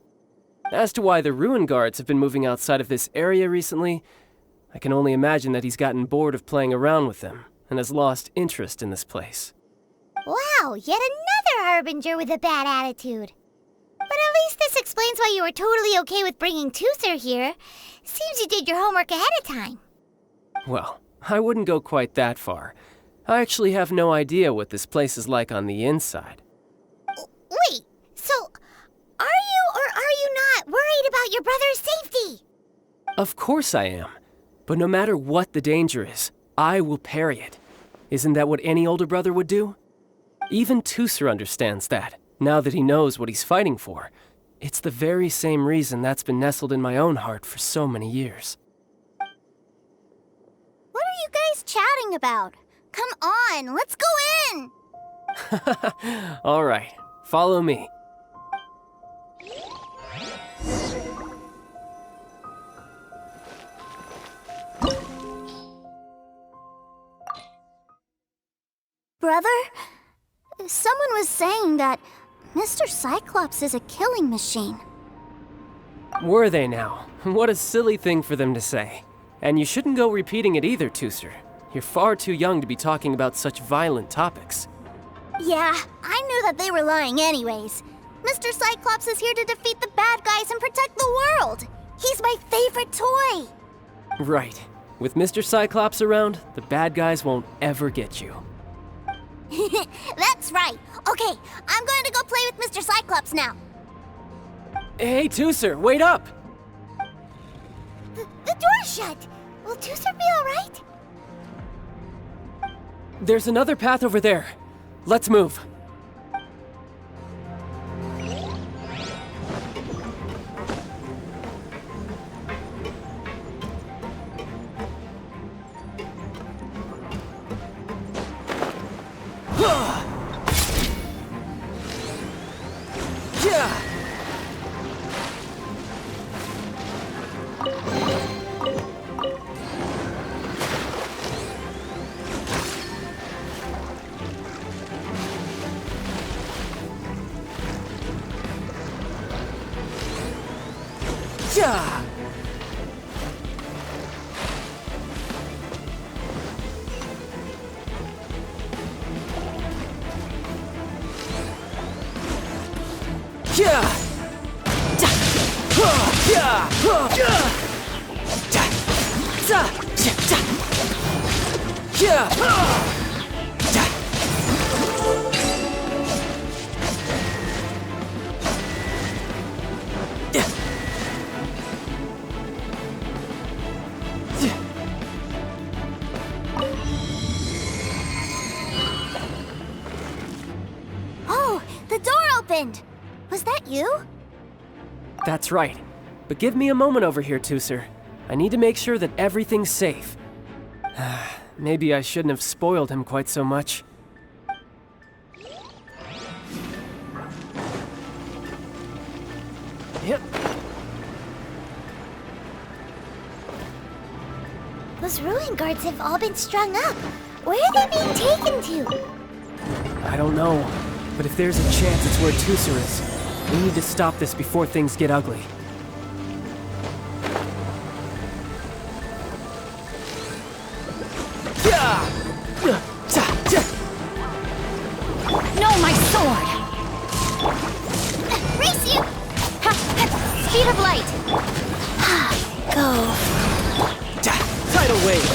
E: As to why the Ruin Guards have been moving outside of this area recently, I can only imagine that he's gotten bored of playing around with them and has lost interest in this place.
B: Wow, yet another Harbinger with a bad attitude. But at least this explains why you were totally okay with bringing Tooser here. Seems you did your homework ahead of time.
E: Well, I wouldn't go quite that far. I actually have no idea what this place is like on the inside.
B: Wait, so are you or are you not worried about your brother's safety?
E: Of course I am. But no matter what the danger is, I will parry it. Isn't that what any older brother would do? Even Tooser understands that, now that he knows what he's fighting for. It's the very same reason that's been nestled in my own heart for so many years.
C: What are you guys chatting about? Come on, let's go in!
E: All right, follow me.
C: Brother, someone was saying that Mr. Cyclops is a killing machine.
E: Were they now? What a silly thing for them to say. And you shouldn't go repeating it either, Tooser. You're far too young to be talking about such violent topics.
C: Yeah, I knew that they were lying anyways. Mr. Cyclops is here to defeat the bad guys and protect the world. He's my favorite toy.
E: Right. With Mr. Cyclops around, the bad guys won't ever get you.
C: That's right. Okay, I'm going to go play with Mr. Cyclops now.
E: Hey, Tooser, wait up!
B: The door's shut. Will Tooser be all right?
E: There's another path over there. Let's move. Yeah! Yeah!
C: Oh, the door opened. Was that you?
E: That's right. But give me a moment over here, Tooser. I need to make sure that everything's safe. Maybe I shouldn't have spoiled him quite so much. Yep.
B: Those ruin guards have all been strung up. Where are they being taken to?
E: I don't know, but if there's a chance it's where Tooser is, we need to stop this before things get ugly.
N: No, my sword!
C: Race you!
N: Speed of light!
B: Go.
E: Tidal wave!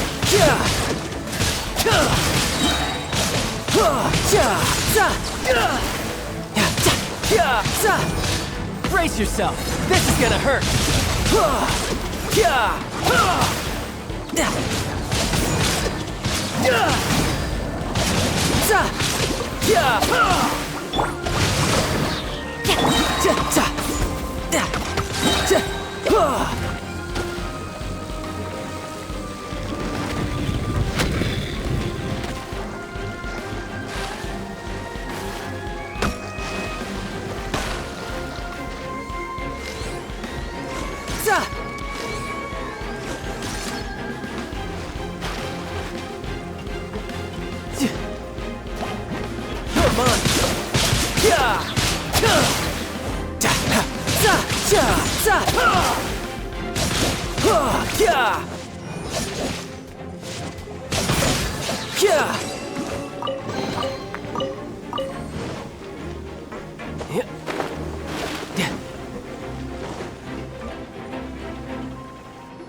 E: Brace yourself. This is gonna hurt. Come on.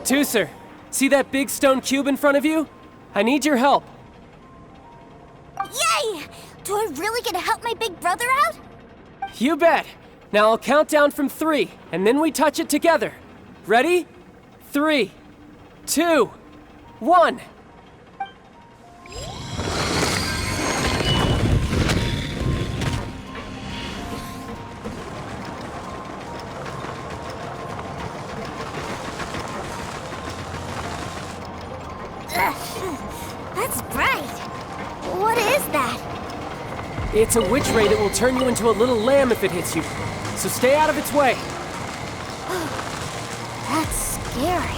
E: Tooser, see that big stone cube in front of you? I need your help.
C: Yay! Do I really get to help my big brother out?
E: You bet. Now I'll count down from 3, and then we touch it together. Ready? 3, 2, 1.
C: That's bright. What is that?
E: It's a witch ray that will turn you into a little lamb if it hits you. So stay out of its way.
C: That's scary.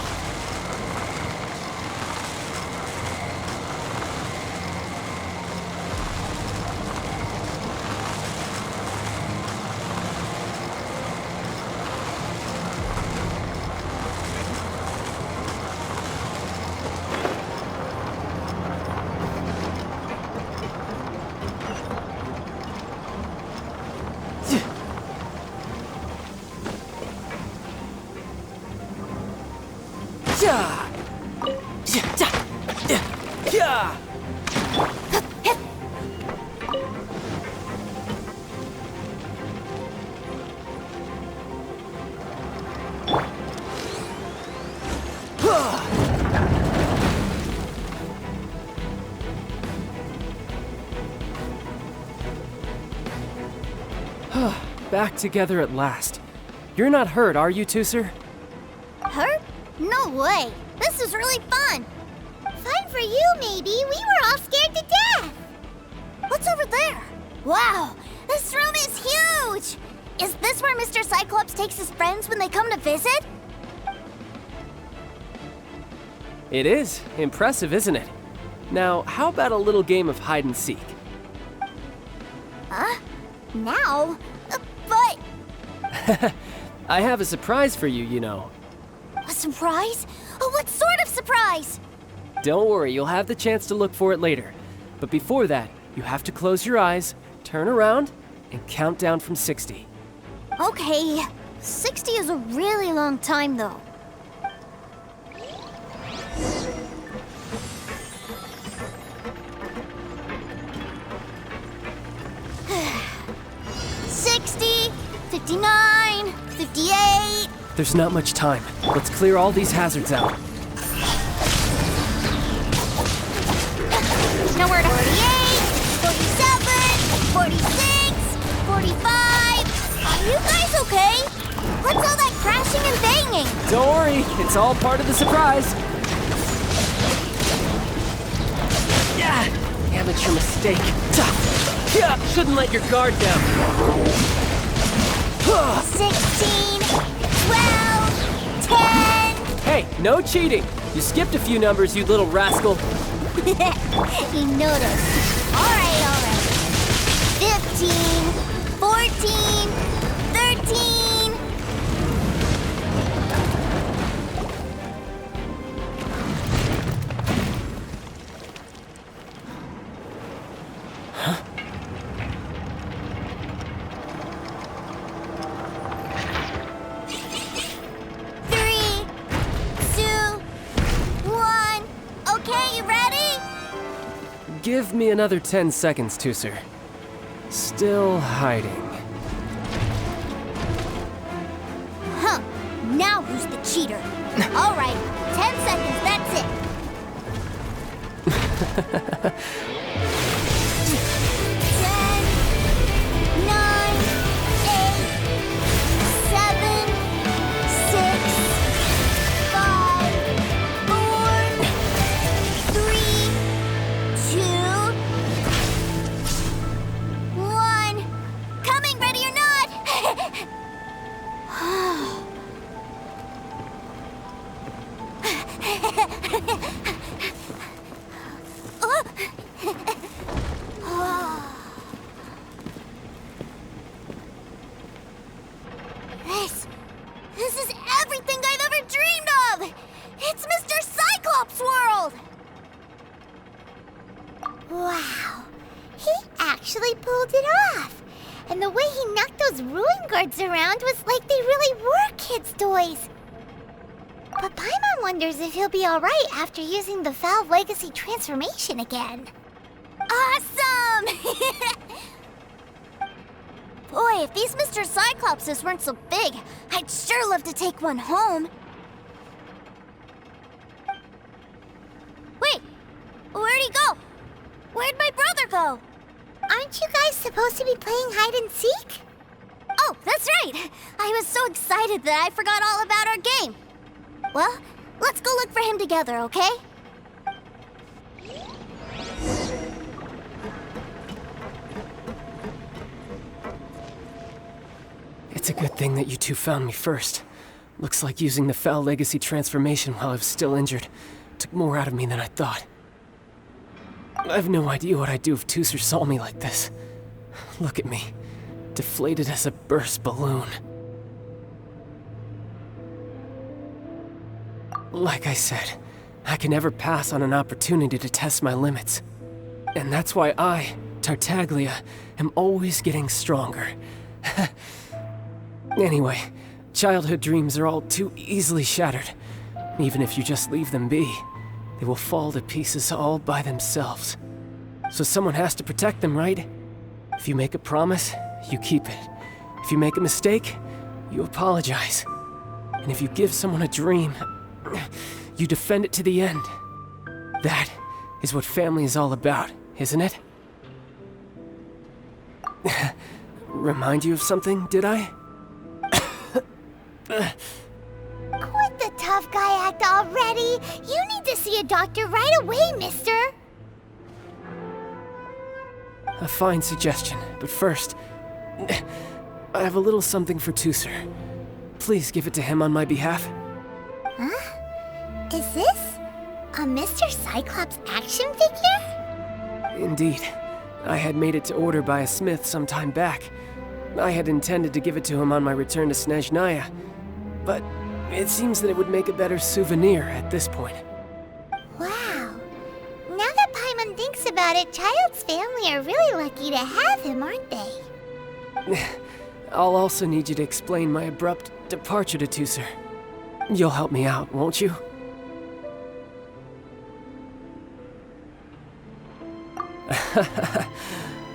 E: Back together at last. You're not hurt, are you, Tooser?
C: Hurt? No way. This is really fun.
B: Fun for you, maybe. We were all scared to death.
C: What's over there? Wow, this room is huge. Is this where Mr. Cyclops takes his friends when they come to visit?
E: It is. Impressive, isn't it? Now, how about a little game of hide and seek?
C: Huh? Now? But...
E: I have a surprise for you, you know.
C: A surprise? Oh, what sort of surprise?
E: Don't worry, you'll have the chance to look for it later. But before that, you have to close your eyes, turn around, and count down from 60.
C: Okay, 60 is a really long time, though. $60, $59, $58.
E: There's not much time. Let's clear all these hazards out.
C: Nowhere to 48, 47, 46, 45. Are you guys okay? What's all that crashing and banging?
E: Don't worry, it's all part of the surprise. Yeah, amateur mistake. Yeah, shouldn't let your guard down.
C: 16, 12, 10.
E: Hey, no cheating. You skipped a few numbers, you little rascal.
C: He noticed. All right. 15, 14, 13.
E: Huh?
C: Okay, you ready?
E: Give me another 10 seconds, Tooser. Still hiding.
C: Huh. Now who's the cheater? All right, 10 seconds, that's it. 10, 9, 8, 7, 6, 5, 4, 3, 2, 1. Coming, ready or not. This is everything I've ever dreamed of! It's Mr. Cyclops' world!
B: Wow, he actually pulled it off. And the way he knocked those ruin guards around was like they really were kids' toys. But Paimon wonders if he'll be alright after using the Valve Legacy transformation again.
C: Awesome! Boy, if these Mr. Cyclopses weren't so big, I'd sure love to take one home. Wait, where'd he go? Where'd my brother go?
B: Aren't you guys supposed to be playing hide and seek?
C: Oh, that's right! I was so excited that I forgot all about our game. Well, let's go look for him together, okay?
E: It's a good thing that you two found me first. Looks like using the Foul Legacy transformation while I was still injured took more out of me than I thought. I have no idea what I'd do if Tooser saw me like this. Look at me, deflated as a burst balloon. Like I said, I can never pass on an opportunity to test my limits. And that's why I, Tartaglia, am always getting stronger. Anyway, childhood dreams are all too easily shattered. Even if you just leave them be, they will fall to pieces all by themselves. So someone has to protect them, right? If you make a promise, you keep it. If you make a mistake, you apologize. And if you give someone a dream, you defend it to the end. That is what family is all about, isn't it? Remind you of something, did I?
B: Quit the tough guy act already! You need to see a doctor right away, mister!
E: A fine suggestion, but first, I have a little something for Tooser. Please give it to him on my behalf.
B: Huh? Is this a Mr. Cyclops action figure?
E: Indeed. I had made it to order by a smith some time back. I had intended to give it to him on my return to Snezhnaya, but it seems that it would make a better souvenir at this point.
B: Wow. Now that Paimon thinks about it, Child's family are really lucky to have him, aren't they?
E: I'll also need you to explain my abrupt departure to Tooser. You'll help me out, won't you?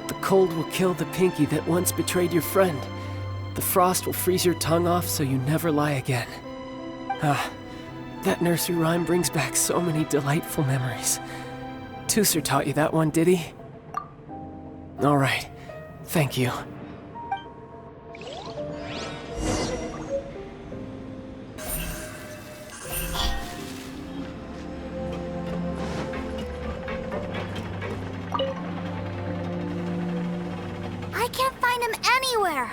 E: The cold will kill the pinky that once betrayed your friend. The frost will freeze your tongue off so you never lie again. Ah, that nursery rhyme brings back so many delightful memories. Tooser taught you that one, did he? All right, thank you.
C: I can't find him anywhere.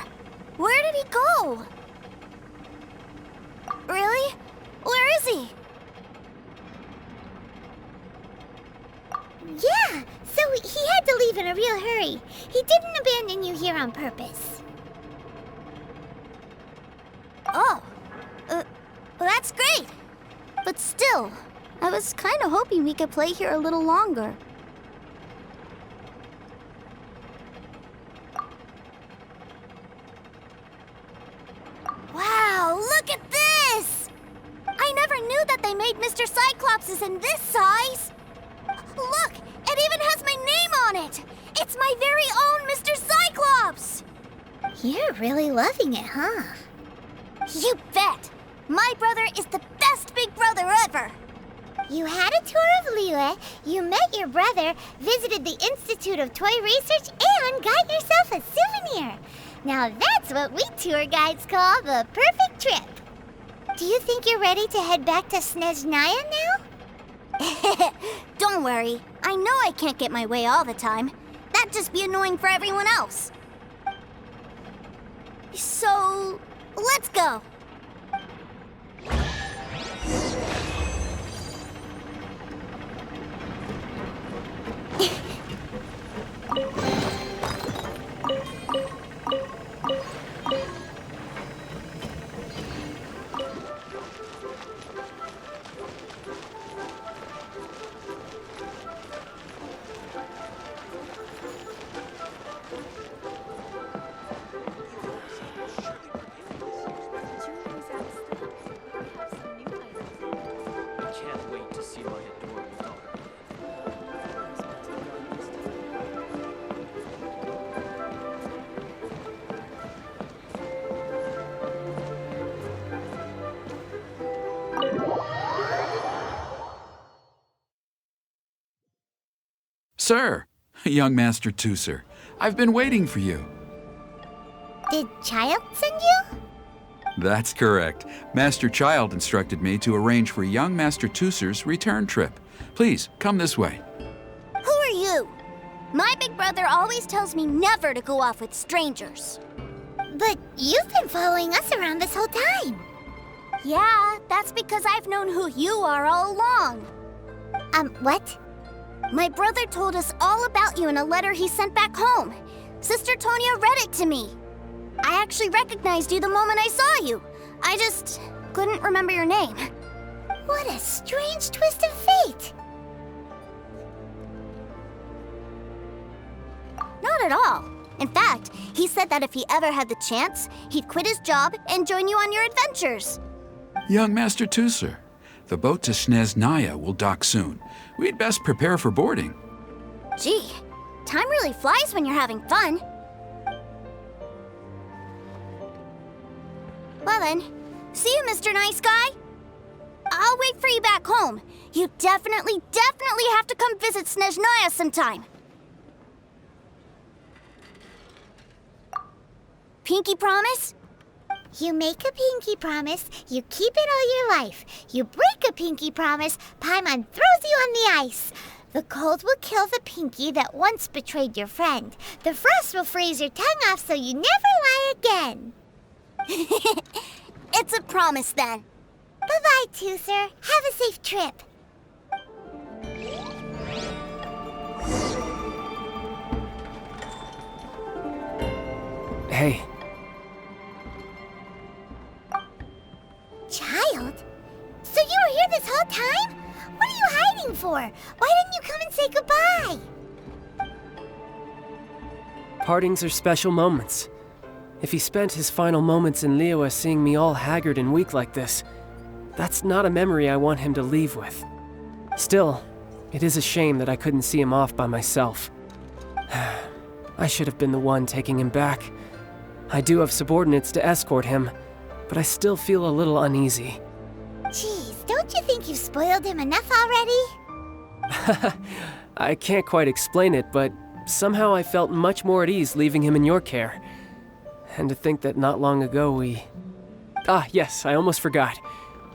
C: Where did he go? Really? Where is he?
B: Yeah, so he had to leave in a real hurry. He didn't abandon you here on purpose.
C: Oh, well, that's great. But still, I was kind of hoping we could play here a little longer. Wow, look at this! I never knew that they made Mr. Cyclopses in this size. Look, it even has my name on it. It's my very own Mr. Cyclops!
B: You're really loving it, huh?
C: You bet! My brother is the best big brother ever!
B: You had a tour of Liyue, you met your brother, visited the Institute of Toy Research, and got yourself a souvenir. Now that's what we tour guides call the perfect trip. Do you think you're ready to head back to Snezhnaya now?
C: Don't worry. I know I can't get my way all the time. That'd just be annoying for everyone else. So, let's go.
I: Can't wait to see my adorable daughter.
P: Sir, young Master Tooser, I've been waiting for you.
B: Did Child send you?
P: That's correct. Master Child instructed me to arrange for young Master Tooser's return trip. Please, come this way.
C: Who are you? My big brother always tells me never to go off with strangers.
B: But you've been following us around this whole time.
C: Yeah, that's because I've known who you are all along.
B: What?
C: My brother told us all about you in a letter he sent back home. Sister Tonya read it to me. I actually recognized you the moment I saw you. I just couldn't remember your name.
B: What a strange twist of fate.
C: Not at all. In fact, he said that if he ever had the chance, he'd quit his job and join you on your adventures.
P: Young Master Tooser, the boat to Snezhnaya will dock soon. We'd best prepare for boarding.
C: Gee, time really flies when you're having fun. Well then, see you, Mr. Nice Guy. I'll wait for you back home. You definitely have to come visit Snezhnaya sometime. Pinky promise?
B: You make a pinky promise, you keep it all your life. You break a pinky promise, Paimon throws you on the ice. The cold will kill the pinky that once betrayed your friend. The frost will freeze your tongue off so you never lie again.
C: It's a promise then.
B: Bye-bye, Tooser. Have a safe trip.
E: Hey.
B: Child? So you were here this whole time? What are you hiding for? Why didn't you come and say goodbye?
E: Partings are special moments. If he spent his final moments in Liyue seeing me all haggard and weak like this, that's not a memory I want him to leave with. Still, it is a shame that I couldn't see him off by myself. I should have been the one taking him back. I do have subordinates to escort him, but I still feel a little uneasy.
B: Jeez, don't you think you've spoiled him enough already?
E: I can't quite explain it, but somehow I felt much more at ease leaving him in your care. And to think that not long ago we... Ah, yes, I almost forgot.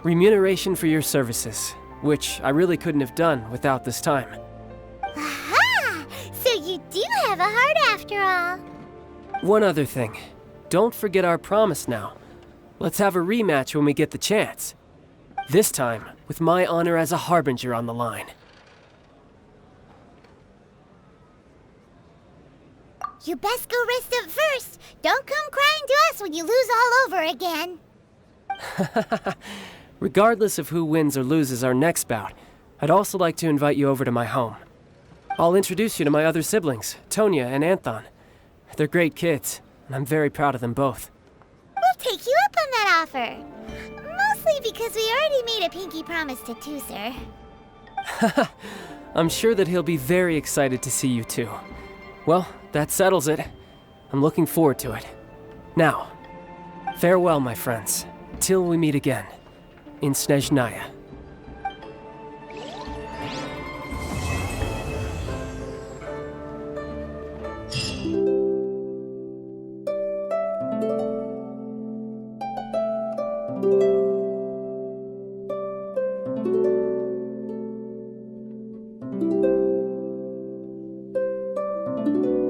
E: Remuneration for your services, which I really couldn't have done without this time.
B: Aha! So you do have a heart after all.
E: One other thing. Don't forget our promise now. Let's have a rematch when we get the chance. This time, with my honor as a harbinger on the line.
B: You best go rest up first. Don't come crying to us when you lose all over again.
E: Regardless of who wins or loses our next bout, I'd also like to invite you over to my home. I'll introduce you to my other siblings, Tonya and Anthon. They're great kids, and I'm very proud of them both.
B: We'll take you up on that offer. Mostly because we already made a pinky promise to Tooser.
E: I'm sure that he'll be very excited to see you too. Well, that settles it. I'm looking forward to it. Now, farewell, my friends, till we meet again in Snezhnaya.
B: Thank you.